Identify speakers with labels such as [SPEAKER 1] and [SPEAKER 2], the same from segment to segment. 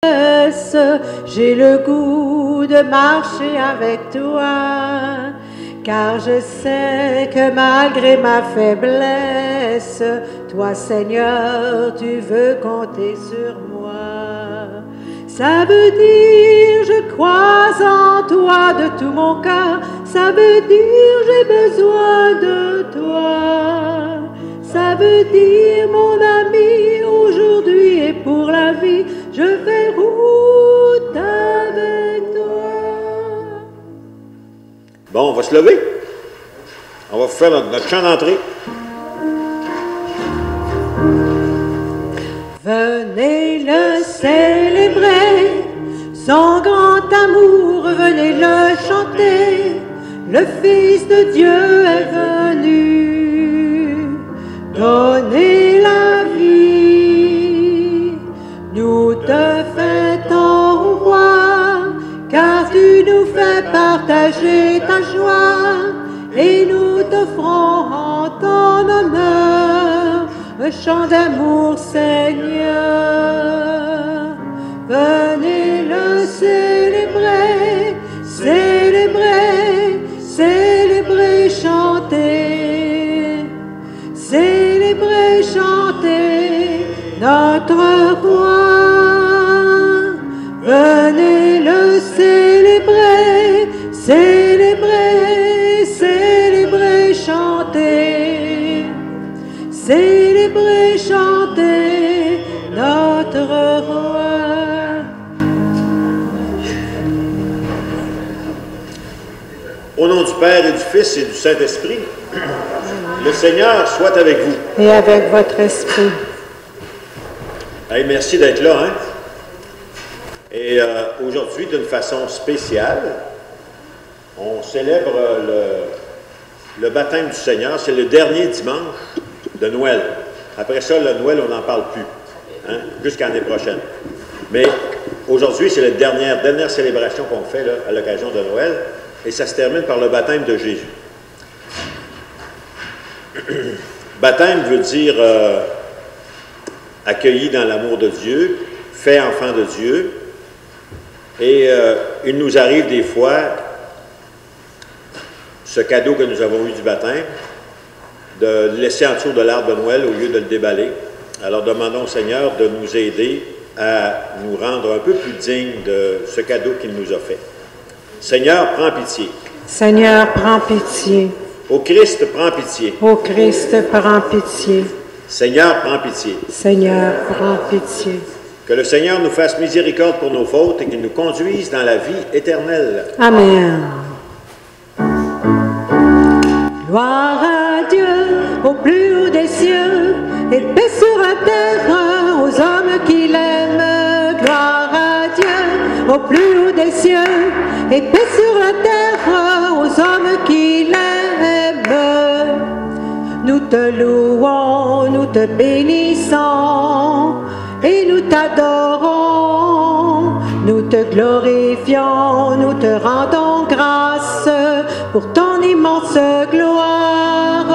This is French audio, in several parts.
[SPEAKER 1] j'ai le goût de marcher avec toi, car je sais que malgré ma faiblesse, toi Seigneur, tu veux compter sur moi. Ça veut dire je crois en toi de tout mon cœur, ça veut dire j'ai besoin de toi. Ça veut dire mon ami, aujourd'hui et pour la vie, je fais route avec toi.
[SPEAKER 2] Bon, on va se lever. On va faire notre chant d'entrée.
[SPEAKER 1] Venez le célébrer, son grand amour, venez le chanter. Le Fils de Dieu est venu donner la vie. Nous te fêtons, roi, car tu nous fais partager ta joie, et nous t'offrons en ton honneur un chant d'amour, Seigneur. Venez le célébrer, célébrer, célébrer, chanter, célébrer, chanter notre roi. Venez le célébrer, célébrer, célébrer, chanter, célébrer, chanter notre roi.
[SPEAKER 2] Au nom du Père et du Fils et du Saint-Esprit, le Seigneur soit avec vous.
[SPEAKER 1] Et avec votre esprit.
[SPEAKER 2] Hey, merci d'être là. Hein? Et aujourd'hui, d'une façon spéciale, on célèbre le baptême du Seigneur. C'est le dernier dimanche de Noël. Après ça, le Noël, on n'en parle plus, hein? Jusqu'à l'année prochaine. Mais aujourd'hui, c'est la dernière célébration qu'on fait là, à l'occasion de Noël. Et ça se termine par le baptême de Jésus. Baptême veut dire accueilli dans l'amour de Dieu, fait enfant de Dieu. Et il nous arrive des fois, ce cadeau que nous avons eu du baptême, de le laisser en dessous de l'arbre de Noël au lieu de le déballer. Alors demandons au Seigneur de nous aider à nous rendre un peu plus dignes de ce cadeau qu'il nous a fait. Seigneur, prends pitié.
[SPEAKER 1] Seigneur, prends pitié.
[SPEAKER 2] Ô Christ, prends pitié.
[SPEAKER 1] Ô Christ, prends pitié.
[SPEAKER 2] Seigneur, prends pitié.
[SPEAKER 1] Seigneur, prends pitié.
[SPEAKER 2] Que le Seigneur nous fasse miséricorde pour nos fautes et qu'il nous conduise dans la vie éternelle.
[SPEAKER 1] Amen. Gloire à Dieu au plus haut des cieux et paix sur la terre aux hommes qui l'aiment. Gloire à Dieu au plus haut des cieux et paix sur la terre aux hommes qui l'aiment. Nous te louons, nous te bénissons et nous t'adorons. Nous te glorifions, nous te rendons grâce pour ton immense gloire.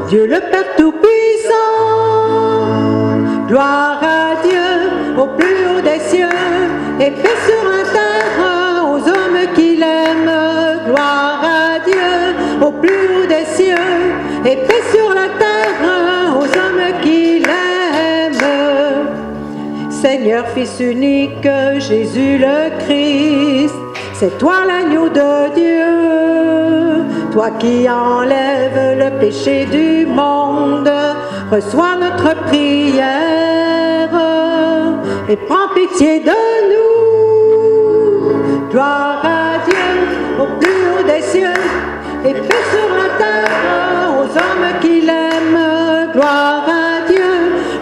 [SPEAKER 1] Dieu le Père Tout-Puissant, gloire à Dieu au plus haut des cieux et paix sur la terre aux hommes qui l'aiment. Gloire à Dieu au plus haut des cieux et paix sur la terre aux hommes qui l'aiment. Seigneur, Fils unique, Jésus le Christ, c'est toi l'agneau de Dieu, toi qui enlèves le péché du monde, reçois notre prière et prends pitié de nous. Gloire à Dieu au plus haut des cieux et paix sur la terre aux hommes qui l'aiment. Gloire à Dieu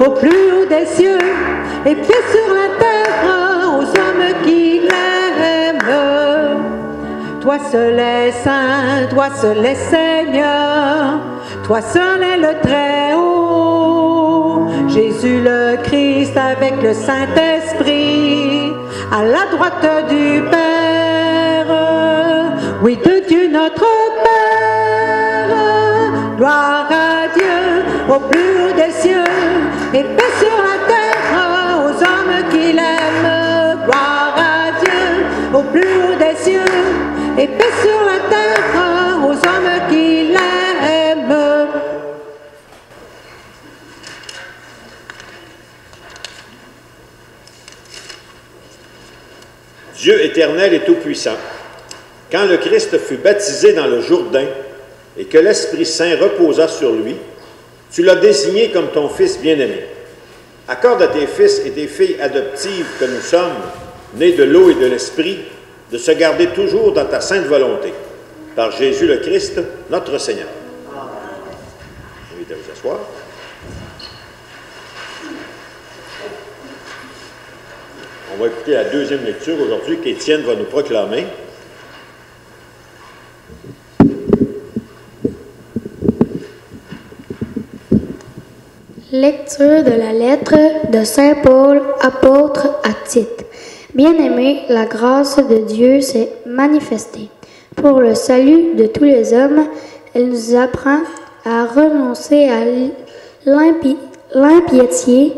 [SPEAKER 1] au plus haut des cieux et paix sur la terre aux hommes qui l'aiment. Toi seul est saint, toi seul est Seigneur, toi seul est le Très-Haut. Jésus le Christ avec le Saint-Esprit, à la droite du Père. Oui, de Dieu notre Père. Gloire à Dieu au plus haut des cieux et paix sur la terre aux hommes qui l'aiment. au plus haut des cieux, et paix sur la terre aux hommes qui l'aiment.
[SPEAKER 2] Dieu éternel et tout-puissant, quand le Christ fut baptisé dans le Jourdain et que l'Esprit Saint reposa sur lui, tu l'as désigné comme ton Fils bien-aimé. Accorde à tes fils et tes filles adoptives que nous sommes, nés de l'eau et de l'Esprit, de se garder toujours dans ta sainte volonté. Par Jésus le Christ, notre Seigneur. Je vous invite à vous asseoir. On va écouter la deuxième lecture aujourd'hui qu'Étienne va nous proclamer.
[SPEAKER 3] Lecture de la lettre de Saint Paul, apôtre à Tite. Bien-aimés, la grâce de Dieu s'est manifestée. Pour le salut de tous les hommes, elle nous apprend à renoncer à l'impiété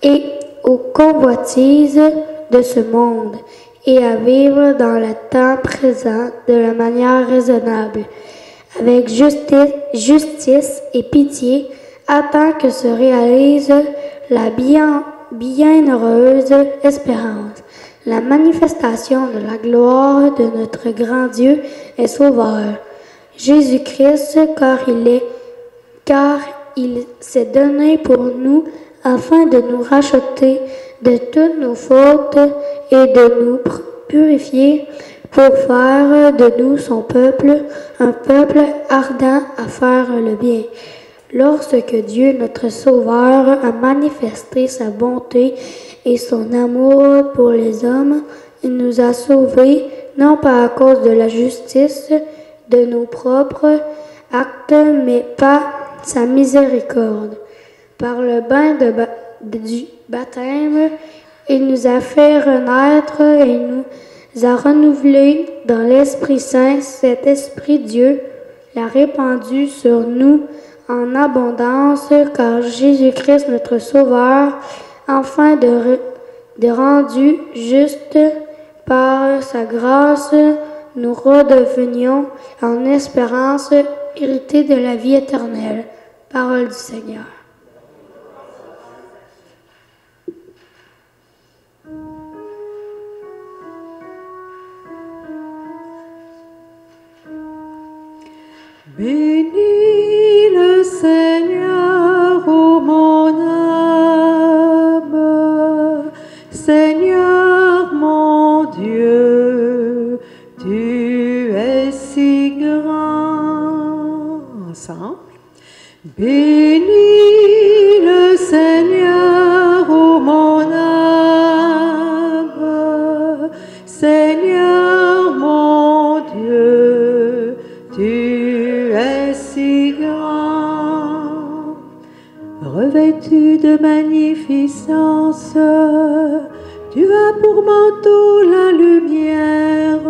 [SPEAKER 3] et aux convoitises de ce monde et à vivre dans le temps présent de la manière raisonnable, avec justice et pitié, afin que se réalise la bienheureuse espérance, la manifestation de la gloire de notre grand Dieu et Sauveur, Jésus-Christ, car il s'est donné pour nous afin de nous racheter de toutes nos fautes et de nous purifier pour faire de nous son peuple, un peuple ardent à faire le bien. Lorsque Dieu, notre Sauveur, a manifesté sa bonté et son amour pour les hommes, il nous a sauvés, non pas à cause de la justice de nos propres actes, mais par sa miséricorde. Par le bain du baptême, il nous a fait renaître et nous a renouvelés dans l'Esprit Saint. Cet Esprit Dieu l'a répandu sur nous en abondance, car Jésus-Christ, notre Sauveur, enfin de rendu juste par sa grâce, nous redevenions en espérance héritiers de la vie éternelle. Parole du Seigneur.
[SPEAKER 1] Bénis le Seigneur, ô mon âme, Seigneur mon Dieu, tu es si grand. Ensemble. Bénis le Seigneur, ô mon âme, Seigneur mon Dieu, tu es si grand. Revêtu de magnificence, tu as pour manteau la lumière.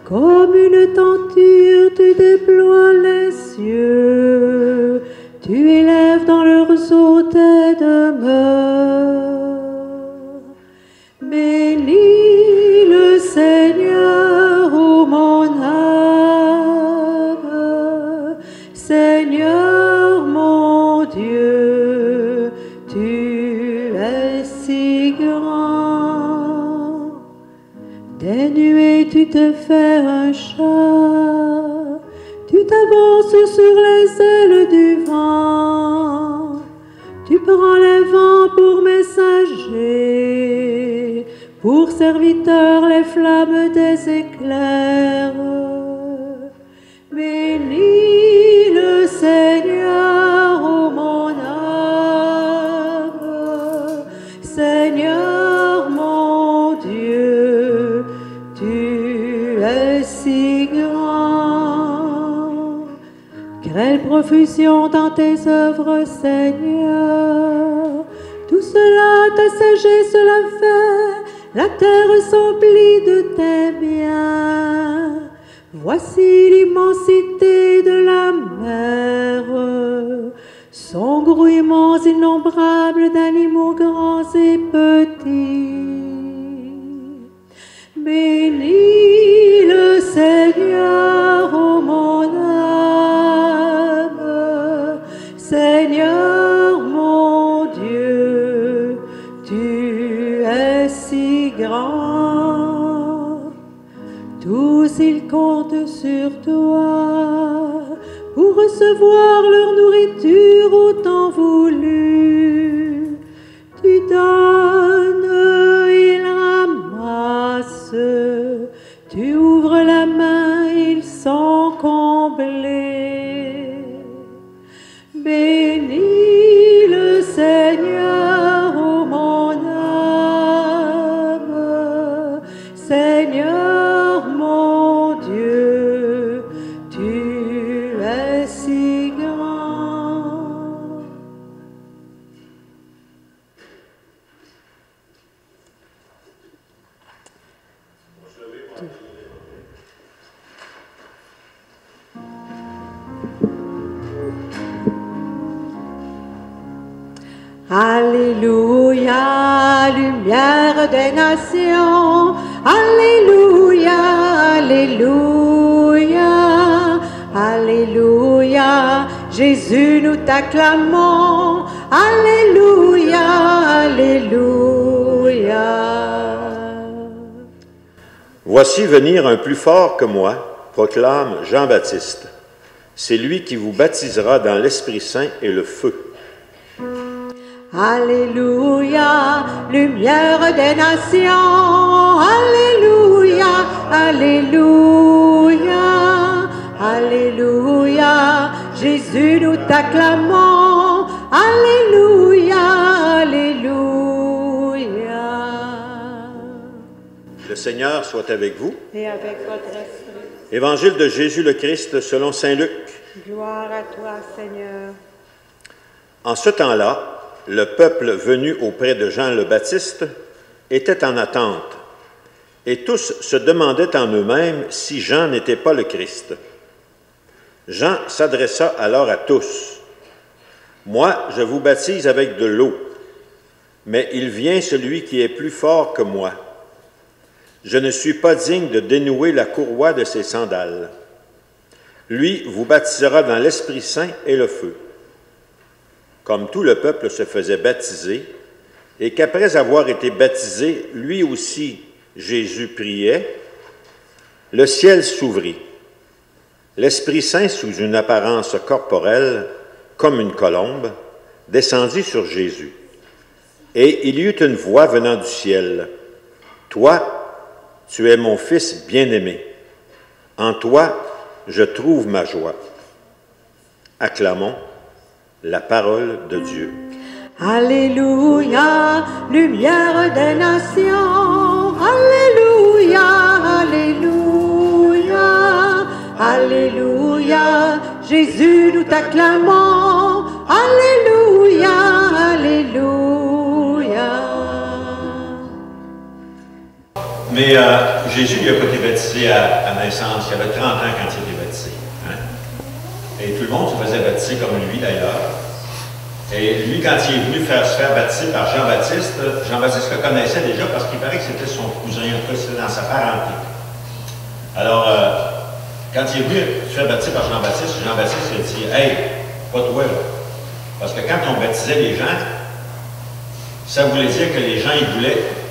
[SPEAKER 1] Comme une tenture, tu déploies les cieux. Tu élèves dans leurs eaux tes demeures. Bénis le Seigneur, ô mon âme, Seigneur mon Dieu, tu es si grand. Des nuées tu te fais un chat, tu t'avances sur les ailes du vent, tu prends les vents pour messagers, pour serviteurs les flammes des éclairs. Bénis le Seigneur, ô mon âme, Seigneur mon Dieu, tu es si grand. Quelle profusion dans tes œuvres, Seigneur. Tout cela, ta sagesse l'a fait, la terre s'emplit de tes biens. Voici l'immensité de la mer, son grouillement innombrable d'animaux grands et petits. grand. Tous ils comptent sur toi pour recevoir leur nourriture au temps voulu. Tu donnes, ils ramassent. Tu ouvres la main, ils sont comblés. Bénis le Seigneur, ô mon âme. Seigneur mon Dieu, tu es si grand. Alléluia, lumière des nations. Alléluia, alléluia, alléluia. Jésus, nous t'acclamons. Alléluia, alléluia.
[SPEAKER 2] Voici venir un plus fort que moi, proclame Jean-Baptiste. C'est lui qui vous baptisera dans l'Esprit Saint et le feu.
[SPEAKER 1] Alléluia, lumière des nations. Alléluia, alléluia, alléluia. Jésus, nous t'acclamons. Alléluia, alléluia.
[SPEAKER 2] Le Seigneur soit avec vous.
[SPEAKER 1] Et avec votre esprit.
[SPEAKER 2] Évangile de Jésus le Christ selon saint Luc.
[SPEAKER 1] Gloire à toi, Seigneur.
[SPEAKER 2] En ce temps-là, le peuple venu auprès de Jean le Baptiste était en attente, et tous se demandaient en eux-mêmes si Jean n'était pas le Christ. Jean s'adressa alors à tous. « Moi, je vous baptise avec de l'eau, mais il vient celui qui est plus fort que moi. Je ne suis pas digne de dénouer la courroie de ses sandales. Lui vous baptisera dans l'Esprit Saint et le feu. » Comme tout le peuple se faisait baptiser, et qu'après avoir été baptisé, lui aussi, Jésus priait, le ciel s'ouvrit. L'Esprit Saint, sous une apparence corporelle, comme une colombe, descendit sur Jésus. Et il y eut une voix venant du ciel. « Toi, tu es mon Fils bien-aimé. En toi, je trouve ma joie. » Acclamons la parole de Dieu.
[SPEAKER 1] Alléluia, lumière des nations. Alléluia, alléluia, alléluia. Jésus, nous t'acclamons. Alléluia, alléluia.
[SPEAKER 2] Mais Jésus n'a pas été baptisé à naissance. Il avait 30 ans quand il a été baptisé. Et tout le monde se faisait baptiser comme lui, d'ailleurs. Et lui, quand il est venu se faire baptiser par Jean-Baptiste, Jean-Baptiste le connaissait déjà parce qu'il paraît que c'était son cousin, en tout cas, c'était dans sa parenté. Alors, quand il est venu se faire baptiser par Jean-Baptiste, Jean-Baptiste lui a dit « Hey, pas toi, là. » Parce que quand on baptisait les gens, ça voulait dire que les gens,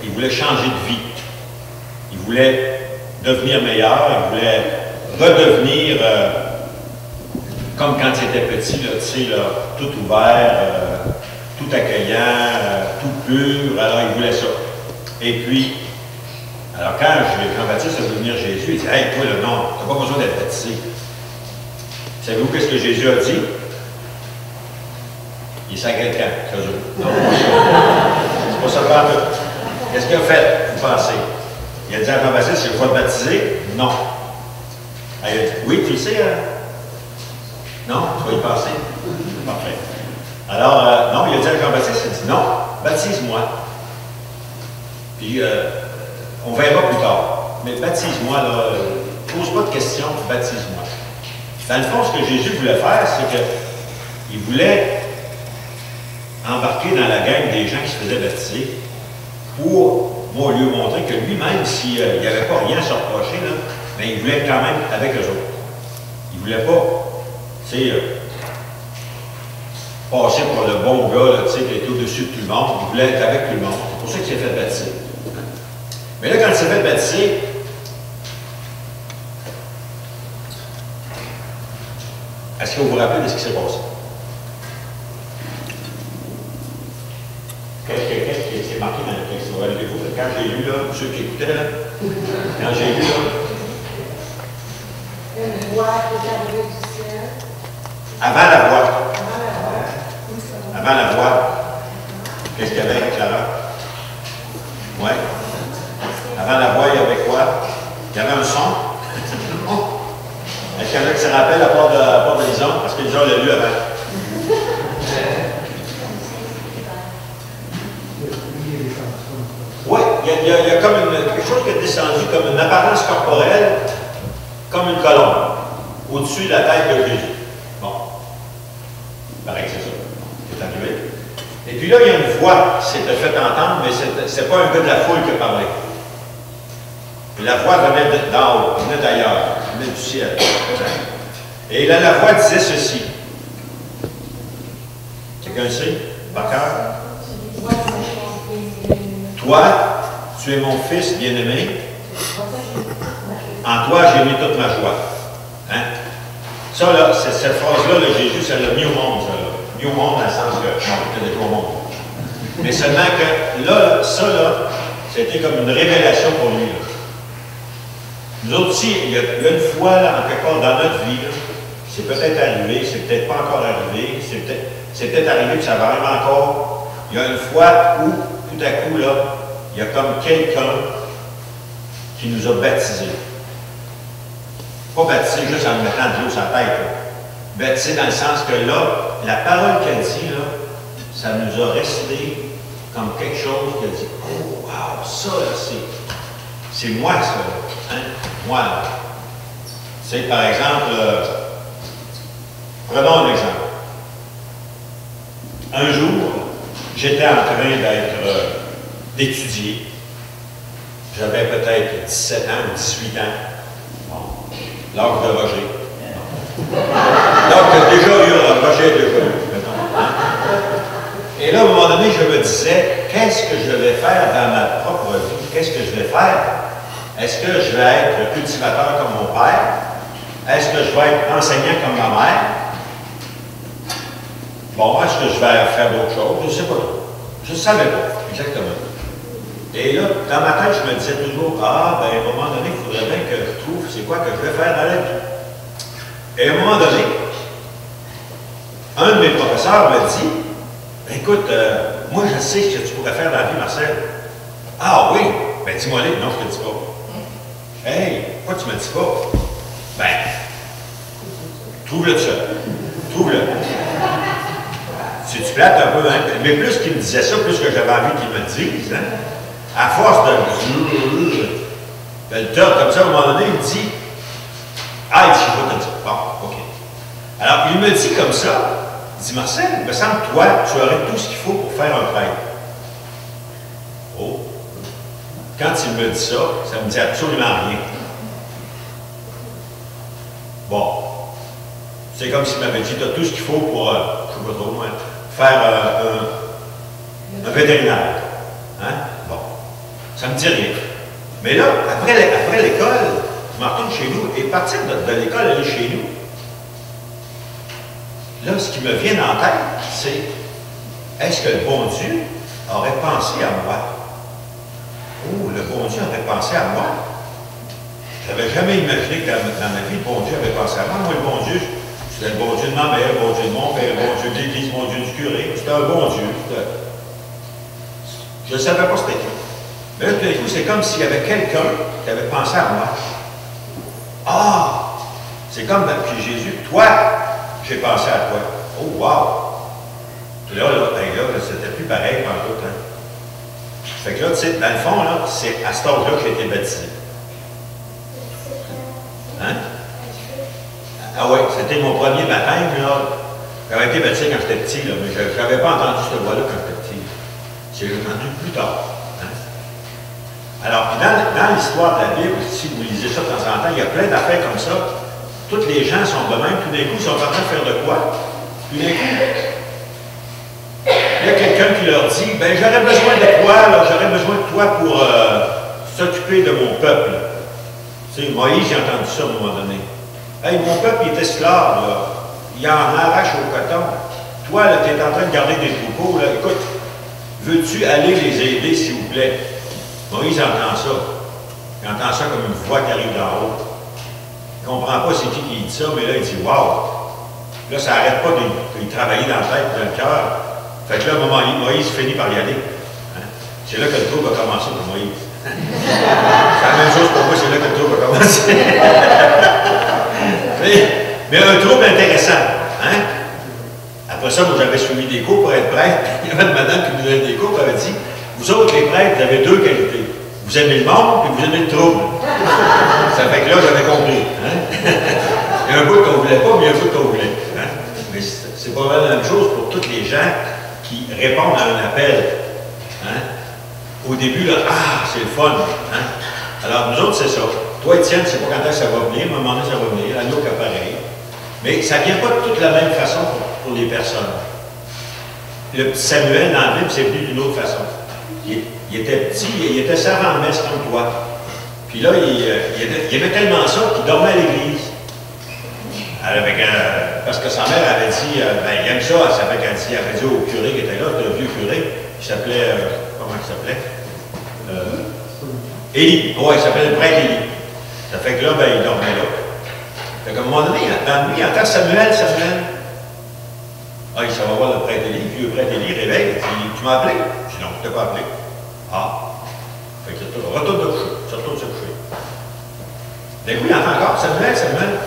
[SPEAKER 2] ils voulaient changer de vie. Ils voulaient devenir meilleurs, ils voulaient redevenir... comme quand il était petit, là, tu sais, là, tout ouvert, tout accueillant, tout pur, alors il voulait ça. Et puis, alors quand Jean-Baptiste a vu venir Jésus, il dit « Hey, toi, là, non, tu n'as pas besoin d'être baptisé. » Savez-vous qu'est-ce que Jésus a dit? Il s'est quelqu'un, c'est eux. Non, c'est pas ça pas tout. Qu'est-ce qu'il a fait, vous pensez? Il a dit à Jean-Baptiste, je vais te baptiser? Non. Elle a dit, oui, tu le sais, hein? Non, tu vas y passer. Parfait. Alors, non, il a dit à Jean-Baptiste, il a dit, non, baptise-moi. Puis, on verra plus tard. Mais baptise-moi, là, pose pas de questions, baptise-moi. Dans le fond, ce que Jésus voulait faire, c'est qu'il voulait embarquer dans la gang des gens qui se faisaient baptiser pour lui montrer que lui-même, s'il n'y avait pas rien à se reprocher, là, mais il voulait être quand même avec eux autres. Il ne voulait pas, tu sais, passer pour le bon gars, tu sais, qui était au-dessus de tout le monde. Il voulait être avec tout le monde. C'est pour ça qu'il s'est fait baptiser. s'est fait baptiser, est-ce que vous vous rappelez de ce qui s'est passé? Qu'est-ce qui est marqué dans le texte? Relevez-vous, quand j'ai lu, là, ceux qui écoutaient, là, quand j'ai lu, là,
[SPEAKER 4] une voix qui est arrivée du ciel.
[SPEAKER 2] avant la voix. Avant la voix. Qu'est-ce qu'il y avait, Clara? Oui. Avant la voix, il y avait quoi? Il y avait un son. Est-ce qu'il y en a qui se rappellent à part des hommes? Parce que les gens l'ont lu avant. Oui, il y a comme quelque chose qui est descendu, comme une apparence corporelle, comme une colombe, au-dessus de la tête de Jésus. Bon. Pareil, c'est ça. C'est arrivé. Et puis là, il y a une voix qui s'était fait entendre, mais c'est pas un gars de la foule qui parlait. Et la voix venait d'en haut, venait d'ailleurs, venait du ciel. Et là, la voix disait ceci. Quelqu'un sait? Par cœur? Toi, tu es mon fils bien-aimé. En toi, j'ai mis toute ma joie. Hein? Ça, là, cette phrase-là, Jésus, ça l'a mis au monde, ça. Mis au monde dans le sens que, non, peut-être au monde. Mais seulement que, là, ça, là, c'était comme une révélation pour lui, là. Nous autres aussi, il y a une fois, là, en quelque part dans notre vie, là, c'est peut-être arrivé, c'est peut-être pas encore arrivé, c'est peut-être arrivé que ça va arriver encore. Il y a une fois où, tout à coup, là, il y a comme quelqu'un qui nous a baptisés. Pas baptisé juste en mettant de l'eau sur la tête. Là. Baptisé dans le sens que là, la parole qu'elle dit, là, ça nous a resté comme quelque chose qui a dit, oh, wow, ça, là, c'est moi, ça, là. Hein? Moi, là. Tu sais, par exemple, prenons un exemple. Un jour, j'étais en train d'étudier. J'avais peut-être 17 ans ou 18 ans. Bon. L'âge de Roger. Donc, déjà eu, Roger déjà eu. Et là, à un moment donné, je me disais, qu'est-ce que je vais faire dans ma propre vie? Qu'est-ce que je vais faire? Est-ce que je vais être cultivateur comme mon père? Est-ce que je vais être enseignant comme ma mère? Bon, est-ce que je vais faire d'autres choses? Je ne sais pas. Je ne savais pas, exactement. Et là, dans ma tête, je me disais toujours, ah, ben, à un moment donné, il faudrait bien que je trouve c'est quoi que je vais faire dans la vie. Et à un moment donné, un de mes professeurs m'a dit, écoute, moi, je sais ce que tu pourrais faire dans la vie, Marcel. Ah oui? Ben, dis-moi les. Non, je ne te dis pas. Hey, pourquoi tu ne me dis pas? Ben, trouve-le tout seul. Trouve-le. C'est-tu plate un peu, hein? Mais plus qu'il me disait ça, plus que j'avais envie qu'il me dise, hein? À force de le top comme ça, à un moment donné, il me dit, ah, il dit, je vais te dire. Bon, OK. Alors, il me dit comme ça, il dit, Marcel, il me semble que toi, tu aurais tout ce qu'il faut pour faire un prêtre. Oh. Quand il me dit ça, ça me dit absolument rien. Bon. C'est comme s'il m'avait dit, tu as tout ce qu'il faut pour, je ne sais pas trop, moi, faire un vétérinaire. Hein? Bon. Ça ne me dit rien. Mais là, après l'école, je m'en retourne chez nous, et partir de l'école, aller chez nous, là, ce qui me vient en tête, c'est, est-ce que le bon Dieu aurait pensé à moi? Oh, le bon Dieu aurait pensé à moi? Je n'avais jamais imaginé que dans ma vie, le bon Dieu avait pensé à moi. Moi, le bon Dieu, c'était le bon Dieu de ma mère, le bon Dieu de mon père, le bon Dieu de l'Église, le bon Dieu du curé. C'était un bon Dieu. Je ne savais pas c'était qui. Mais là, tout d'un coup, c'est comme s'il y avait quelqu'un qui avait pensé à moi. Ah! C'est comme puis Jésus, toi, j'ai pensé à toi. Oh, wow! Puis là, c'était plus pareil qu'en tout temps. Fait que là, tu sais, dans le fond, là, c'est à cet âge-là que j'ai été baptisé. Hein? Ah oui, c'était mon premier baptême, là. J'avais été baptisé quand j'étais petit, là, mais je n'avais pas entendu cette voix-là quand j'étais petit. J'ai entendu plus tard. Hein? Alors, puis dans l'histoire de la Bible, si vous lisez ça de temps en temps, il y a plein d'affaires comme ça. Tous les gens sont de même, tout d'un coup, ils sont en train de faire de quoi? Tout d'un coup, il y a quelqu'un qui leur dit, ben j'aurais besoin de toi, là, j'aurais besoin de toi pour s'occuper de mon peuple. Tu sais, Moïse, j'ai entendu ça à un moment donné. Hey, mon peuple, il est esclave, là. Il en arrache au coton. Toi, là, tu es en train de garder des troupeaux, là. Écoute, veux-tu aller les aider, s'il vous plaît? Moïse entend ça. Il entend ça comme une voix qui arrive d'en haut. Il ne comprend pas c'est qui dit ça, mais là, il dit waouh! Là, ça n'arrête pas de travailler dans la tête, dans le cœur. Fait que là, à un moment donné, Moïse finit par y aller. Hein? C'est là que le trouble a commencé pour Moïse. C'est la même chose pour moi, c'est là que le trouble a commencé. mais un trouble intéressant. Hein? Après ça, moi, j'avais suivi des cours pour être prêtre. Il y avait une madame qui nous donnait des cours, qui avait dit, vous autres, les prêtres, vous avez deux qualités. Vous aimez le monde et vous aimez le trouble. Ça fait que là, j'avais compris. Hein? Il y a un bout qu'on ne voulait pas, mais il y a un bout qu'on voulait. Hein? Mais c'est pas mal la même chose pour tous les gens qui répondent à un appel. Hein? Au début, là, ah, c'est le fun. Hein? Alors, nous autres, c'est ça. Toi, Étienne, je ne sais pas quand est-ce que ça va venir, mais à un moment donné, ça va venir. L'autre, pareil. Mais ça ne vient pas de toute la même façon pour les personnes. Le petit Samuel, dans la Bible, c'est venu d'une autre façon. Il était petit, il était savant de messe comme toi. Puis là, il aimait tellement ça qu'il dormait à l'église. Parce que sa mère avait dit, ben, il aime ça, ça fait qu'elle avait dit au curé qui était là, c'était un vieux curé, il s'appelait, comment il s'appelait? Élie. Oui, il s'appelait le prêtre Élie. Ça fait que là, ben, il dormait là. Fait qu'à un moment donné, dans lui, il entend Samuel. Ah, il s'en va voir le prêtre Élie, puis le prêtre Élie réveille, il dit, tu m'as appelé? Je dis, non, je ne t'ai pas appelé. Ah. Fait que retourne te coucher, ça retourne se coucher. D'un coup, il entend encore Samuel.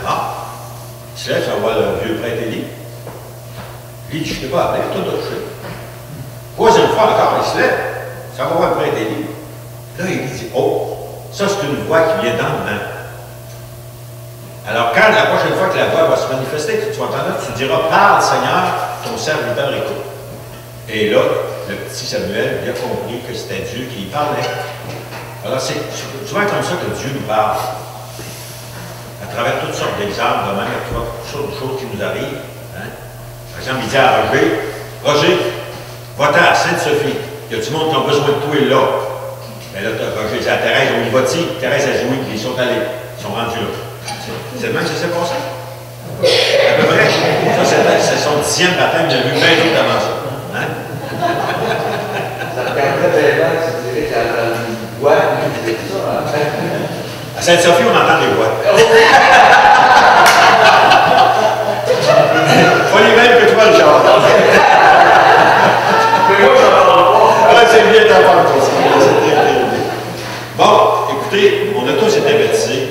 [SPEAKER 2] Ah. Il se lève, ça va voir le vieux prêtre Élie. Lui, il dit, je ne t'ai pas appelé, retourne te coucher. Troisième fois encore, il se lève, ça va voir le prêtre Élie. Là, il dit, oh, ça c'est une voix qui vient d'en dedans. Alors, quand la prochaine fois que la voix va se manifester, que tu vas entendre, tu diras, parle Seigneur, ton serviteur écoute. Et là, le petit Samuel, il a compris que c'était Dieu qui parlait. Alors, c'est souvent comme ça que Dieu nous parle. À travers toutes sortes d'exemples, de même, à toutes sortes de choses qui nous arrivent. Hein? Par exemple, il dit à Roger, va-t'en à Sainte-Sophie. Il y a du monde qui a besoin de toi là. Mais là, Roger dit à Thérèse, on y va-t-il? Thérèse a dit oui, puis ils sont allés. Ils sont rendus là. C'est le même que ça s'est passé. À peu près. Ça, c'est son 10e baptême, il a vu bien d'autres avant ça. Hein?
[SPEAKER 5] Ça te permettrait vraiment, tu dirais, qu'il y a une voix qui dit ça.
[SPEAKER 2] À Sainte-Sophie, on entend des voix. Pas les mêmes que toi, Richard.
[SPEAKER 5] Mais moi, je n'entends pas.
[SPEAKER 2] Ouais, c'est bien d'entendre ça. Bon, écoutez, on a tous été baptisés.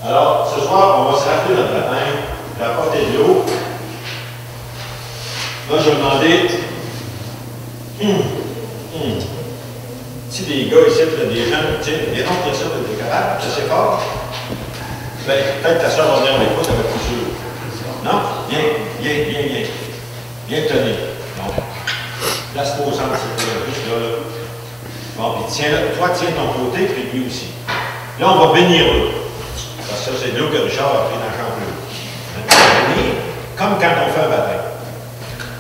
[SPEAKER 2] Alors, ce soir, on va se rappeler notre baptême, rapporter de l'eau. Là, je vais demander, si des gars ici, des gens, tu sais, viens donc ça, tu es capable, c'est assez fort. Ben, peut-être ta soeur va venir avec toi, ça va être plus sûr. Non? Viens. Viens te tenir. Donc, place-toi au centre, c'est juste là. Bon, puis tiens, toi, tiens ton côté, puis lui aussi. Là, on va bénir l'eau. Parce que ça, c'est de l'eau que Richard a pris dans le champ bleu. On va bénir comme quand on fait un baptême.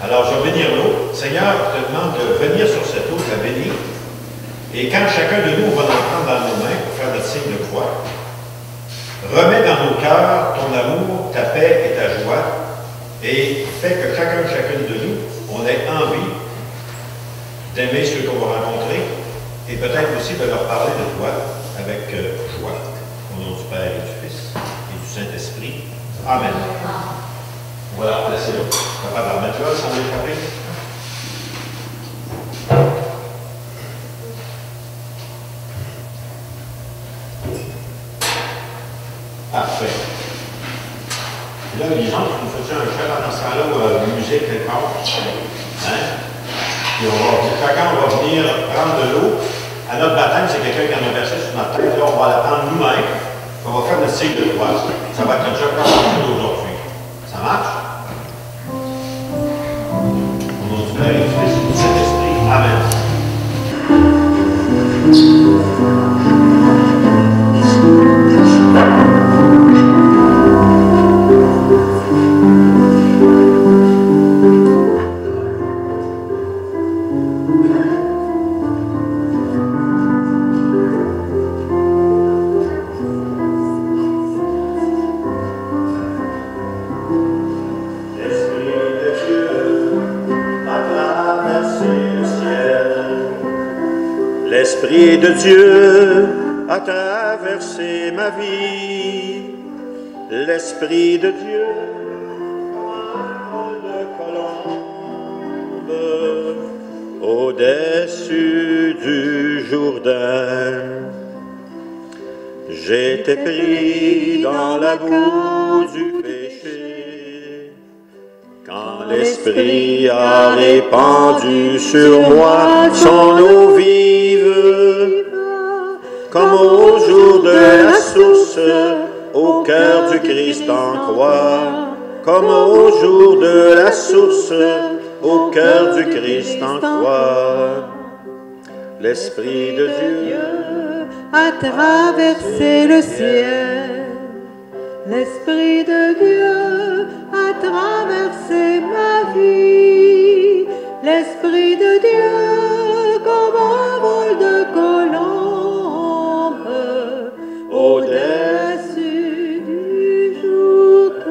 [SPEAKER 2] Alors, je vais bénir l'eau. Seigneur, je te demande de venir sur cette eau, de la bénir. Et quand chacun de nous va en prendre dans nos mains pour faire notre signe de croix, remets dans nos cœurs ton amour, ta paix et ta joie, et fais que chacune de nous, on ait envie d'aimer ceux qu'on va rencontrer, et peut-être aussi de leur parler de toi avec joie. Au nom du Père et du Fils et du Saint-Esprit. Amen. Voilà, placez-le. On va la remettre là, sans l'échapper. Parfait. Là, les gens, nous faisions un chef dans ce temps-là, musique quelque part. Hein? Puis chacun va venir prendre de l'eau. À notre baptême, c'est quelqu'un qui en a versé sur notre tête. Là, on va la prendre nous-mêmes. On va faire notre signe de croix. Ça va être notre chef d'aujourd'hui. Ça marche? Au nom du Père et du Fils et du Saint-Esprit. Amen. l'Esprit de Dieu a traversé ma vie. L'Esprit de Dieu, comme de colombe, au-dessus du Jourdain. J'étais pris dans la boue du péché, quand l'Esprit a répandu sur moi son eau vive, comme au jour de la source, au cœur du Christ en croix, comme au jour de la source, au cœur du Christ en croix. L'Esprit de Dieu
[SPEAKER 1] a traversé le ciel. L'Esprit de Dieu a traversé ma vie. L'Esprit de Dieu comme un vol de colombe au-dessus du Jourdain.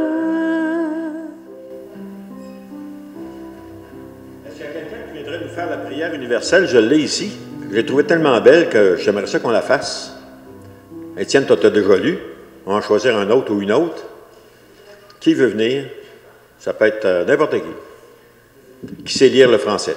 [SPEAKER 2] Est-ce qu'il y a quelqu'un qui viendrait nous faire la prière universelle? Je l'ai ici. Je l'ai trouvée tellement belle que j'aimerais ça qu'on la fasse. Étienne, toi, tu as déjà lu. On va en choisir un autre ou une autre. Qui veut venir? Ça peut être n'importe qui sait lire le français.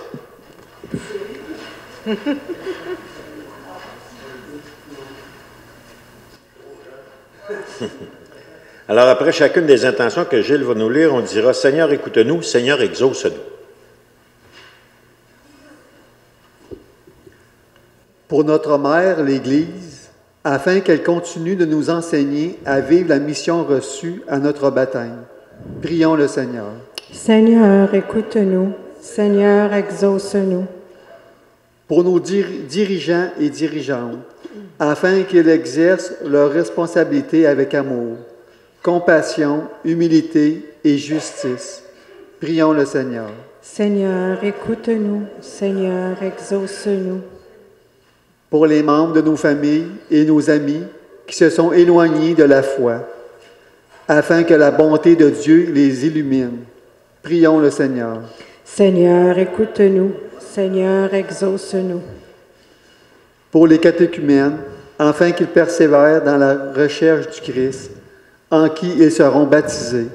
[SPEAKER 2] Alors, après chacune des intentions que Gilles va nous lire, on dira « Seigneur, écoute-nous, Seigneur, exauce-nous ».
[SPEAKER 6] Pour notre mère, l'Église, afin qu'elle continue de nous enseigner à vivre la mission reçue à notre baptême. Prions le Seigneur.
[SPEAKER 1] Seigneur, écoute-nous. Seigneur, exauce-nous.
[SPEAKER 6] Pour nos dirigeants et dirigeantes, afin qu'ils exercent leurs responsabilités avec amour, compassion, humilité et justice. Prions le Seigneur.
[SPEAKER 1] Seigneur, écoute-nous. Seigneur, exauce-nous.
[SPEAKER 6] Pour les membres de nos familles et nos amis qui se sont éloignés de la foi, afin que la bonté de Dieu les illumine. Prions le Seigneur.
[SPEAKER 1] Seigneur, écoute-nous. Seigneur, exauce-nous.
[SPEAKER 6] Pour les catéchumènes, afin qu'ils persévèrent dans la recherche du Christ, en qui ils seront baptisés.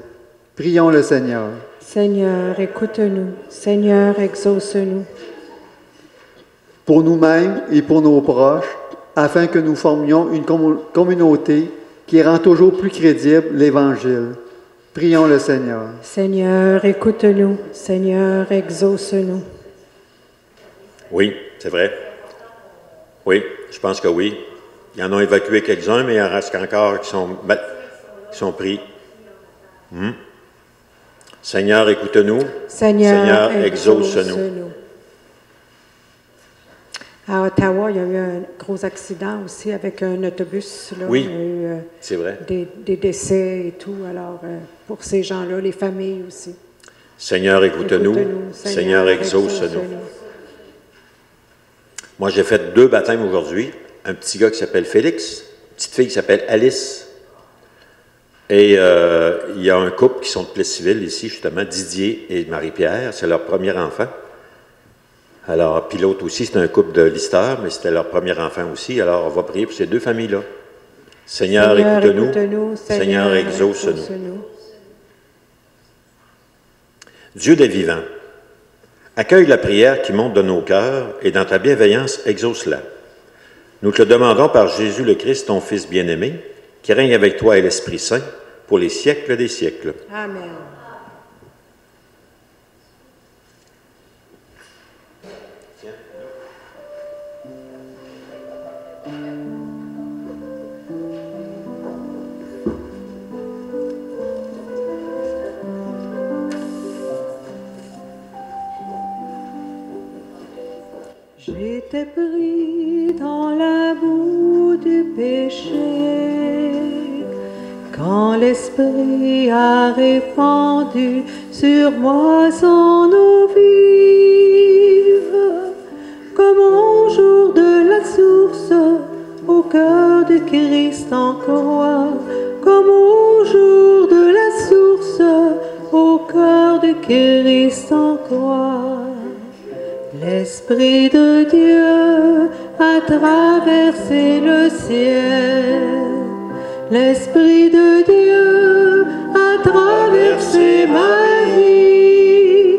[SPEAKER 6] Prions le Seigneur.
[SPEAKER 1] Seigneur, écoute-nous. Seigneur, exauce-nous.
[SPEAKER 6] Pour nous-mêmes et pour nos proches, afin que nous formions une communauté qui rend toujours plus crédible l'Évangile. Prions le Seigneur.
[SPEAKER 1] Seigneur, écoute-nous. Seigneur, exauce-nous.
[SPEAKER 2] Oui, c'est vrai. Oui, je pense que oui. Il y en a évacué quelques-uns, mais il en reste encore qui sont pris. Seigneur, écoute-nous.
[SPEAKER 1] Seigneur,
[SPEAKER 2] exauce-nous.
[SPEAKER 1] À Ottawa, il y a eu un gros accident aussi avec un autobus. Là.
[SPEAKER 2] Oui,
[SPEAKER 1] il y a eu,
[SPEAKER 2] c'est vrai.
[SPEAKER 1] Des décès et tout. Alors, pour ces gens-là, les familles aussi.
[SPEAKER 2] Seigneur, écoute-nous. Seigneur, exauce-nous. Moi, j'ai fait 2 baptêmes aujourd'hui. Un petit gars qui s'appelle Félix, une petite fille qui s'appelle Alice. Et il y a un couple qui sont de Plessisville ici, justement, Didier et Marie-Pierre. C'est leur premier enfant. Alors, puis l'autre aussi, c'est un couple de Lister, mais c'était leur premier enfant aussi. Alors, on va prier pour ces 2 familles-là. Seigneur, écoute-nous. Seigneur, exauce-nous. Dieu des vivants, accueille la prière qui monte de nos cœurs et dans ta bienveillance, exauce-la. Nous te le demandons par Jésus le Christ, ton Fils bien-aimé, qui règne avec toi et l'Esprit Saint pour les siècles des siècles.
[SPEAKER 1] Amen. J'étais pris dans la boue du péché, quand l'Esprit a répandu sur moi son eau vive, comme au jour de la source, au cœur du Christ en croix, comme au jour de la source, au cœur du Christ en croix. L'Esprit de Dieu a traversé le ciel. L'Esprit de Dieu a traversé ma vie.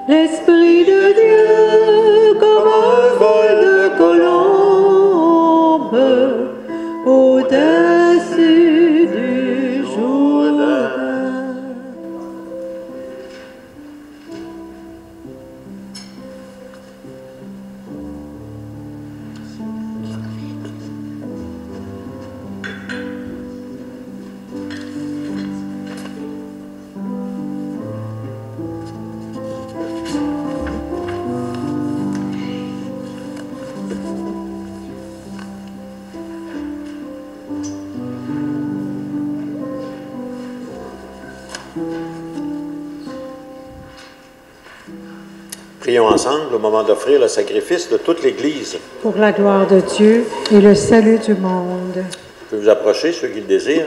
[SPEAKER 1] L'Esprit de Dieu comme un vol de colombe au-dessus du Jourdain.
[SPEAKER 2] Prions ensemble au moment d'offrir le sacrifice de toute l'Église.
[SPEAKER 1] Pour la gloire de Dieu et le salut du monde.
[SPEAKER 2] Vous pouvez vous approcher, ceux qui le désirent.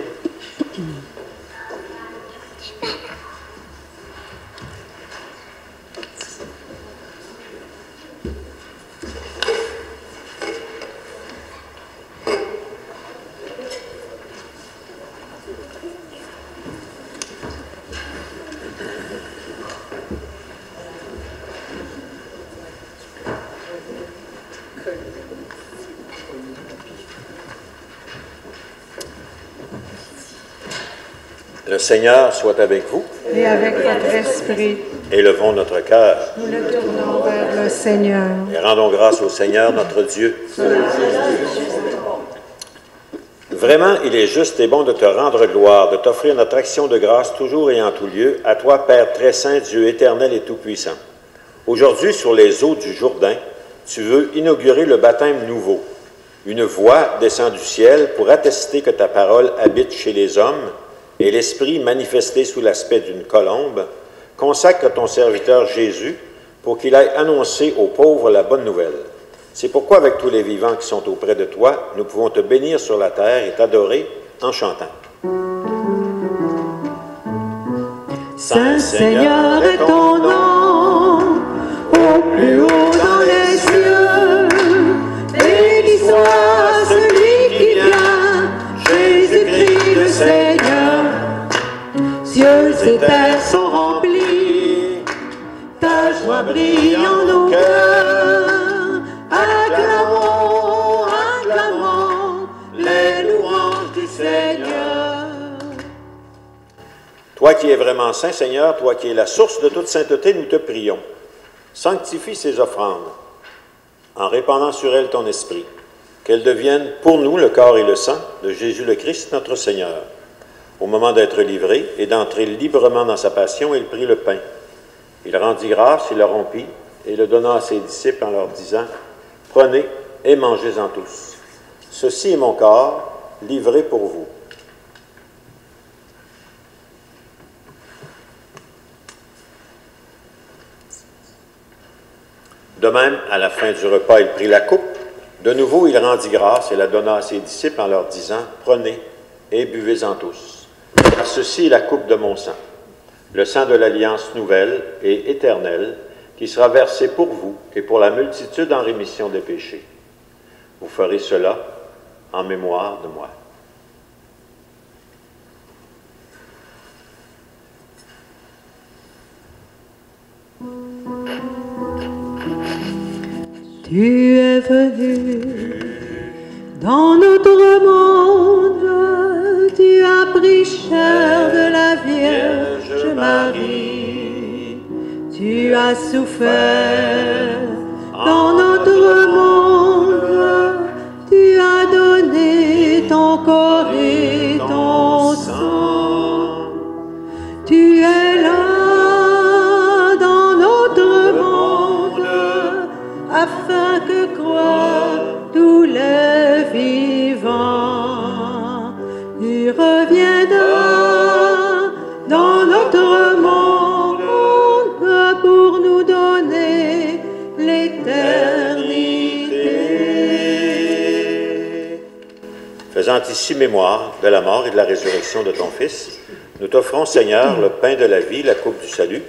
[SPEAKER 2] Le Seigneur soit avec vous.
[SPEAKER 1] Et avec votre esprit,
[SPEAKER 2] Élevons notre cœur
[SPEAKER 1] nous le tournons vers le Seigneur.
[SPEAKER 2] et rendons grâce au Seigneur notre Dieu. Vraiment, il est juste et bon de te rendre gloire, de t'offrir notre action de grâce toujours et en tout lieu, à toi, Père très saint, Dieu éternel et tout-puissant. Aujourd'hui, sur les eaux du Jourdain, tu veux inaugurer le baptême nouveau. Une voix descend du ciel pour attester que ta parole habite chez les hommes, et l'Esprit, manifesté sous l'aspect d'une colombe, consacre ton serviteur Jésus pour qu'il aille annoncer aux pauvres la bonne nouvelle. C'est pourquoi, avec tous les vivants qui sont auprès de toi, nous pouvons te bénir sur la terre et t'adorer en chantant.
[SPEAKER 1] Saint Seigneur est ton nom, au plus haut dans les cieux. Béni soit celui qui vient, Jésus-Christ le Seigneur. Cieux et terre sont remplis, ta joie brille en nos cœurs. Acclamons, acclamons les louanges du Seigneur.
[SPEAKER 2] Toi qui es vraiment saint, Seigneur, toi qui es la source de toute sainteté, nous te prions. Sanctifie ces offrandes en répandant sur elles ton esprit, qu'elles deviennent pour nous le corps et le sang de Jésus le Christ, notre Seigneur. Au moment d'être livré et d'entrer librement dans sa passion, il prit le pain. Il rendit grâce, il le rompit et le donna à ses disciples en leur disant, « Prenez et mangez-en tous. Ceci est mon corps, livré pour vous. » De même, à la fin du repas, il prit la coupe. De nouveau, il rendit grâce et la donna à ses disciples en leur disant, « Prenez et buvez-en tous. Car ceci est la coupe de mon sang, le sang de l'alliance nouvelle et éternelle, qui sera versé pour vous et pour la multitude en rémission des péchés. Vous ferez cela en mémoire de moi. »
[SPEAKER 1] Tu es venu dans notre monde, tu as pris chair de la Vierge Marie, tu as souffert dans notre monde, tu as donné ton corps et ton sang, tu es là dans notre monde, afin que croient tous les vivants. Tu reviendras dans notre monde pour nous donner l'éternité.
[SPEAKER 2] Faisant ici mémoire de la mort et de la résurrection de ton Fils, nous t'offrons, Seigneur, le pain de la vie, la coupe du salut,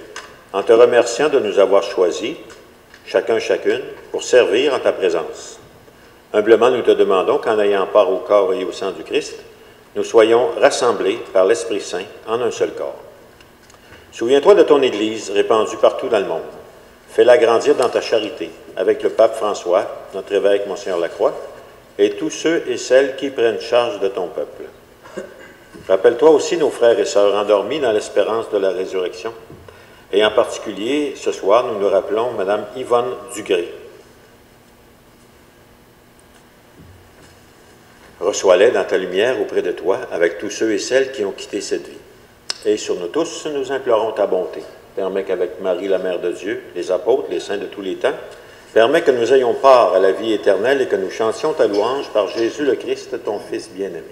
[SPEAKER 2] en te remerciant de nous avoir choisis chacun, chacune, pour servir en ta présence. Humblement, nous te demandons qu'en ayant part au corps et au sang du Christ, nous soyons rassemblés par l'Esprit Saint en un seul corps. Souviens-toi de ton Église répandue partout dans le monde. Fais-la grandir dans ta charité, avec le pape François, notre évêque Monseigneur Lacroix, et tous ceux et celles qui prennent charge de ton peuple. Rappelle-toi aussi nos frères et sœurs endormis dans l'espérance de la résurrection. Et en particulier, ce soir, nous nous rappelons Mme Yvonne Dugré. Reçois-les dans ta lumière auprès de toi, avec tous ceux et celles qui ont quitté cette vie. Et sur nous tous, nous implorons ta bonté. Permets qu'avec Marie, la Mère de Dieu, les apôtres, les saints de tous les temps, permets que nous ayons part à la vie éternelle et que nous chantions ta louange par Jésus le Christ, ton Fils bien-aimé.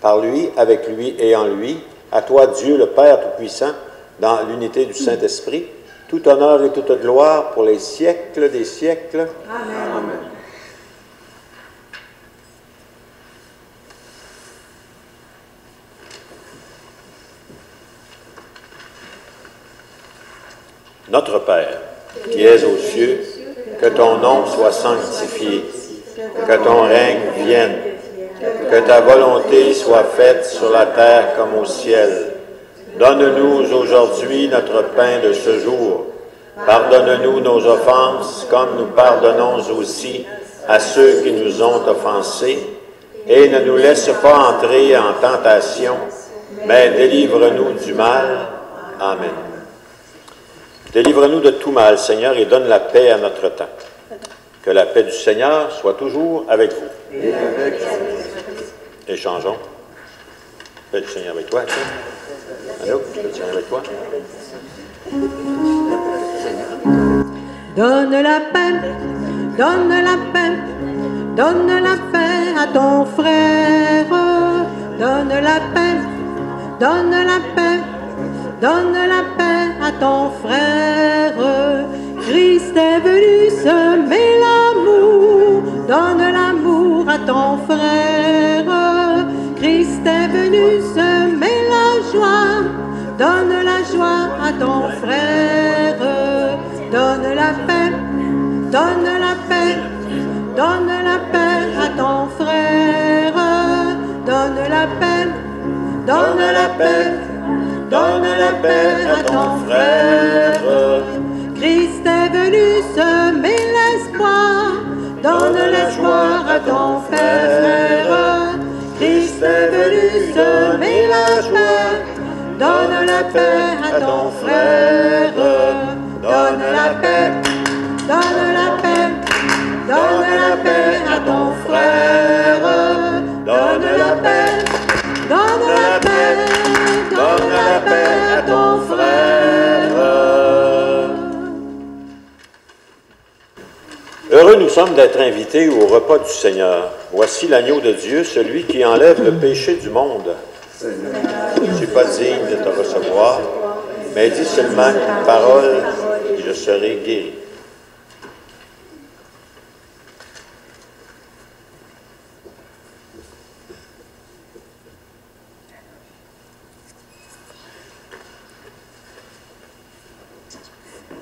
[SPEAKER 2] Par lui, avec lui et en lui, à toi Dieu le Père Tout-Puissant, dans l'unité du Saint-Esprit, tout honneur et toute gloire pour les siècles des siècles.
[SPEAKER 1] Amen.
[SPEAKER 2] Amen. Notre Père, qui es aux cieux, que ton nom soit sanctifié, que ton règne vienne, que ta volonté soit faite sur la terre comme au ciel. Donne-nous aujourd'hui notre pain de ce jour. Pardonne-nous nos offenses, comme nous pardonnons aussi à ceux qui nous ont offensés. Et ne nous laisse pas entrer en tentation, mais délivre-nous du mal. Amen. Délivre-nous de tout mal, Seigneur, et donne la paix à notre temps. Que la paix du Seigneur soit toujours avec vous.
[SPEAKER 6] Et avec
[SPEAKER 2] Échangeons. Paix du Seigneur avec toi. Allô, paix du Seigneur avec toi.
[SPEAKER 1] Donne la paix, donne la paix, donne la paix à ton frère. Donne la paix, donne la paix, donne la paix à ton frère. Christ est venu semer l'amour, donne l'amour à ton frère. Christ est venu semer la joie, donne la joie à ton frère. Donne la paix, donne la paix, donne la paix à ton frère. Donne la paix, donne la paix, donne la paix à ton frère. Christ est venu semer l'espoir, donne l'espoir à ton frère. Christ est venu semer la joie, donne la paix à ton frère. Donne la paix, donne la paix, donne la paix à ton frère. Donne la paix, donne la paix, donne la paix à ton frère.
[SPEAKER 2] Heureux nous sommes d'être invités au repas du Seigneur. Voici l'agneau de Dieu, celui qui enlève le péché du monde. Je ne suis pas digne de te recevoir, mais dis seulement une parole et je serai guéri.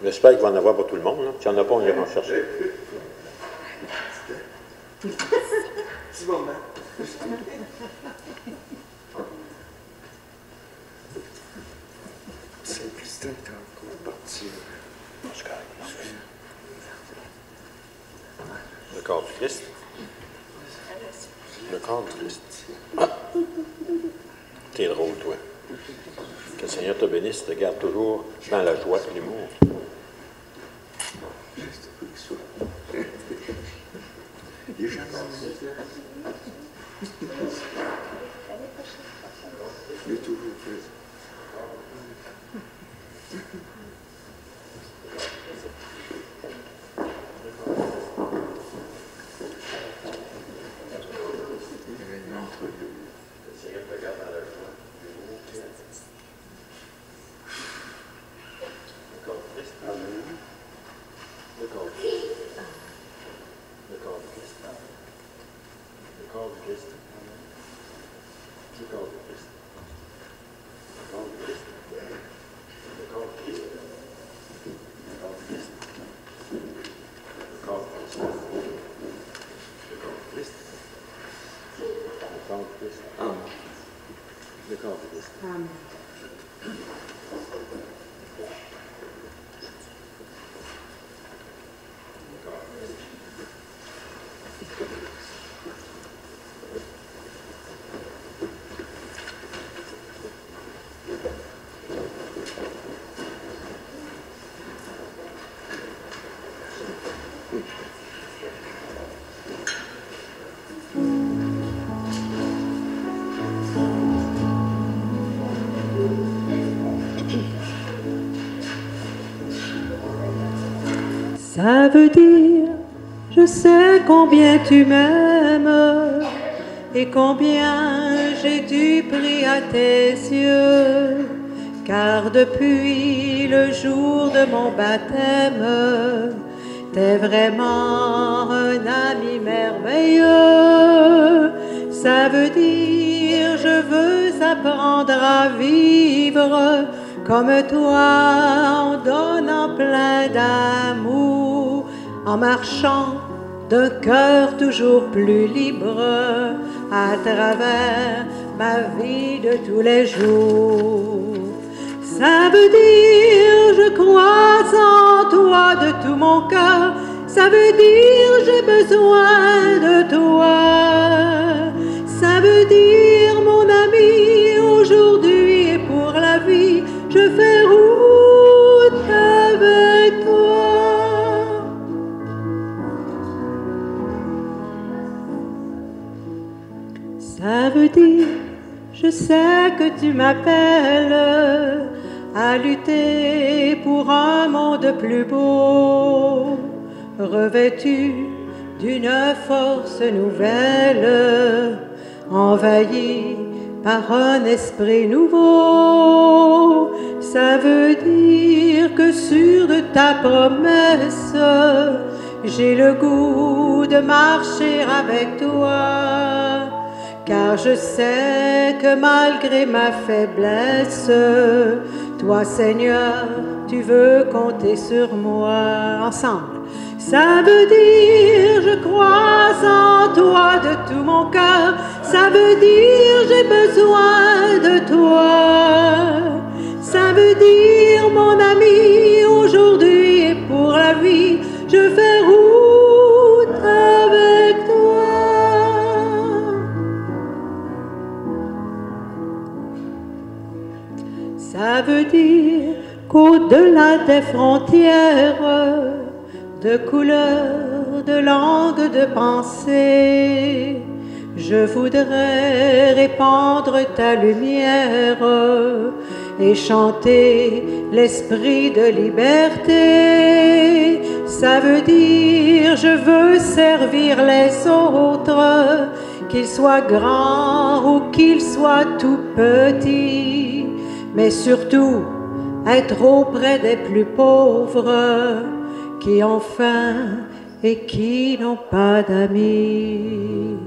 [SPEAKER 2] J'espère qu'il va en avoir pour tout le monde. S'il n'y en a pas, on ira en chercher.
[SPEAKER 5] Saint-Christin est encore parti.
[SPEAKER 2] Le corps du Christ. Le corps du Christ. T'es drôle, toi. Que le Seigneur te bénisse, te garde toujours dans la joie et l'humour.
[SPEAKER 5] Il est jamais il est toujours présent.
[SPEAKER 2] Corps du Christ.
[SPEAKER 7] Amen.
[SPEAKER 2] Le corps du Christ.
[SPEAKER 1] Amen. Ça veut dire, je sais combien tu m'aimes et combien j'ai du prix à tes yeux, car depuis le jour de mon baptême, t'es vraiment un ami merveilleux. Ça veut dire, je veux apprendre à vivre comme toi, en donnant plein d'amour, en marchant d'un cœur toujours plus libre à travers ma vie de tous les jours. Ça veut dire, je crois en toi de tout mon cœur. Ça veut dire, j'ai besoin de toi. Ça veut dire, mon ami, aujourd'hui et pour la vie, je fais route avec toi. Ça veut dire, je sais que tu m'appelles à lutter pour un monde plus beau, revêtu d'une force nouvelle, envahi par un esprit nouveau. Ça veut dire que sûr de ta promesse, j'ai le goût de marcher avec toi, car je sais que malgré ma faiblesse, toi Seigneur, tu veux compter sur moi. Ensemble. Ça veut dire, je crois en toi de tout mon cœur. Ça veut dire, j'ai besoin de toi. Ça veut dire, mon ami, aujourd'hui et pour la vie, je fais route avec toi. Ça veut dire qu'au-delà des frontières, de couleurs, de langues, de pensées, je voudrais répandre ta lumière et chanter l'esprit de liberté. Ça veut dire, je veux servir les autres, qu'ils soient grands ou qu'ils soient tout petits, mais surtout être auprès des plus pauvres, qui ont faim et qui n'ont pas d'amis.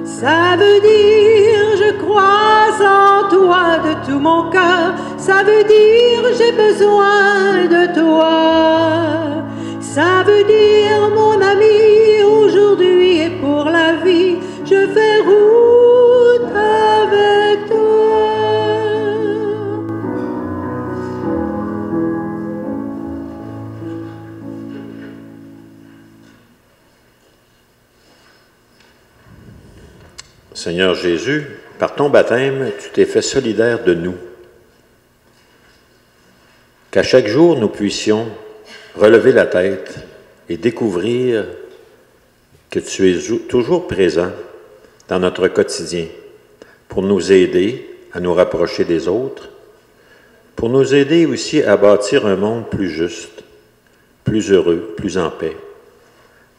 [SPEAKER 1] Ça veut dire, je crois en toi de tout mon cœur. Ça veut dire, j'ai besoin de toi. Ça veut dire, mon ami, aujourd'hui et pour la vie, je fais route avec toi.
[SPEAKER 2] Seigneur Jésus, par ton baptême, tu t'es fait solidaire de nous. Qu'à chaque jour, nous puissions relever la tête et découvrir que tu es toujours présent dans notre quotidien pour nous aider à nous rapprocher des autres, pour nous aider aussi à bâtir un monde plus juste, plus heureux, plus en paix.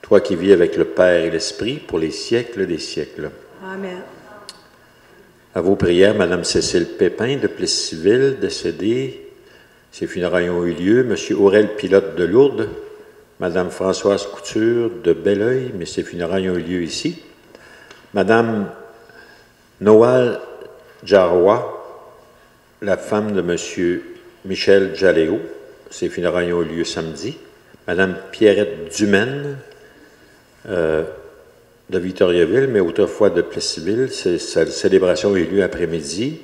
[SPEAKER 2] Toi qui vis avec le Père et l'Esprit pour les siècles des siècles.
[SPEAKER 1] Amen.
[SPEAKER 2] À vos prières, Mme Cécile Pépin de Plessisville, décédée. Ses funérailles ont eu lieu. M. Aurel Pilote de Lourdes, Mme Françoise Couture de Belleuil, mais ses funérailles ont eu lieu ici. Mme Noël Jaroua, la femme de M. Michel Jaléo, ses funérailles ont eu lieu samedi. Mme Pierrette Dumaine, de Victoriaville, mais autrefois de Plessisville. Cette célébration a eu lieu après-midi.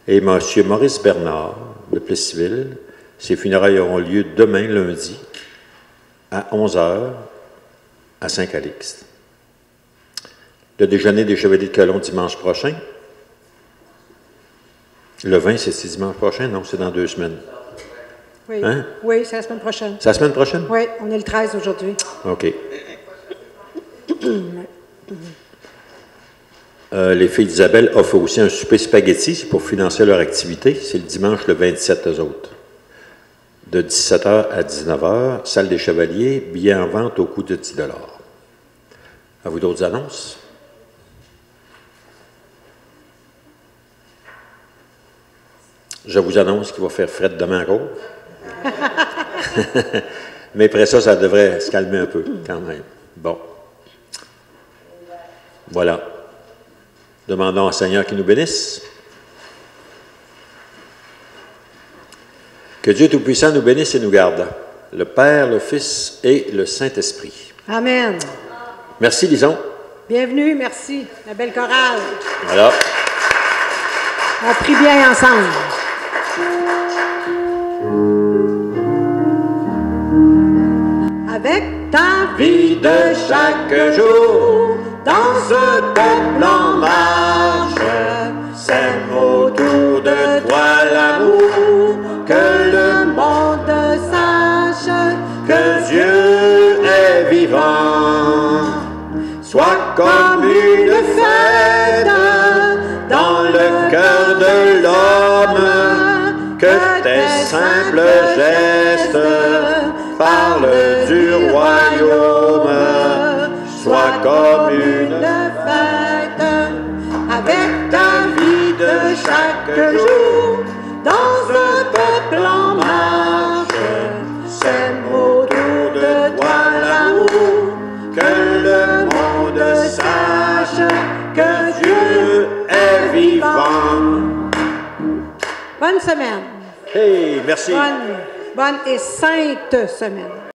[SPEAKER 2] Et M. Maurice Bernard, de Plessisville, ses funérailles auront lieu demain, lundi, à 11h, à Saint-Calixte. Le déjeuner des Chevaliers de Colomb dimanche prochain. Le 20, c'est dimanche prochain? Non, c'est dans 2 semaines.
[SPEAKER 1] Oui,
[SPEAKER 2] Hein?
[SPEAKER 1] oui, c'est la semaine prochaine.
[SPEAKER 2] C'est la semaine prochaine?
[SPEAKER 1] Oui, on est le 13 aujourd'hui.
[SPEAKER 2] OK. Les filles d'Isabelle offrent aussi un souper spaghetti pour financer leur activité. C'est le dimanche le 27, eux autres. De 17h à 19h, salle des Chevaliers, billets en vente au coût de 10 $. À vous d'autres annonces? Je vous annonce qu'il va faire fret demain encore. Mais après ça, ça devrait se calmer un peu, quand même. Bon. Voilà. Demandons au Seigneur qu'il nous bénisse. Que Dieu Tout-Puissant nous bénisse et nous garde. Le Père, le Fils et le Saint-Esprit.
[SPEAKER 1] Amen.
[SPEAKER 2] Merci, Lison.
[SPEAKER 1] Bienvenue, merci. La belle chorale.
[SPEAKER 2] Voilà.
[SPEAKER 1] On prie bien ensemble. Avec ta vie de chaque jour, dans ce peuple en marche, sème autour de toi l'amour, que le monde sache que Dieu est vivant. Sois comme une fête dans le cœur de l'homme, que tes simples gestes parlent du royaume. Sois comme une fête avec ta vie de chaque jour, dans un peuple en marche, sème autour de toi l'amour, que le monde sache que Dieu est vivant. Bonne semaine.
[SPEAKER 2] Hey, merci.
[SPEAKER 1] Bonne et sainte semaine.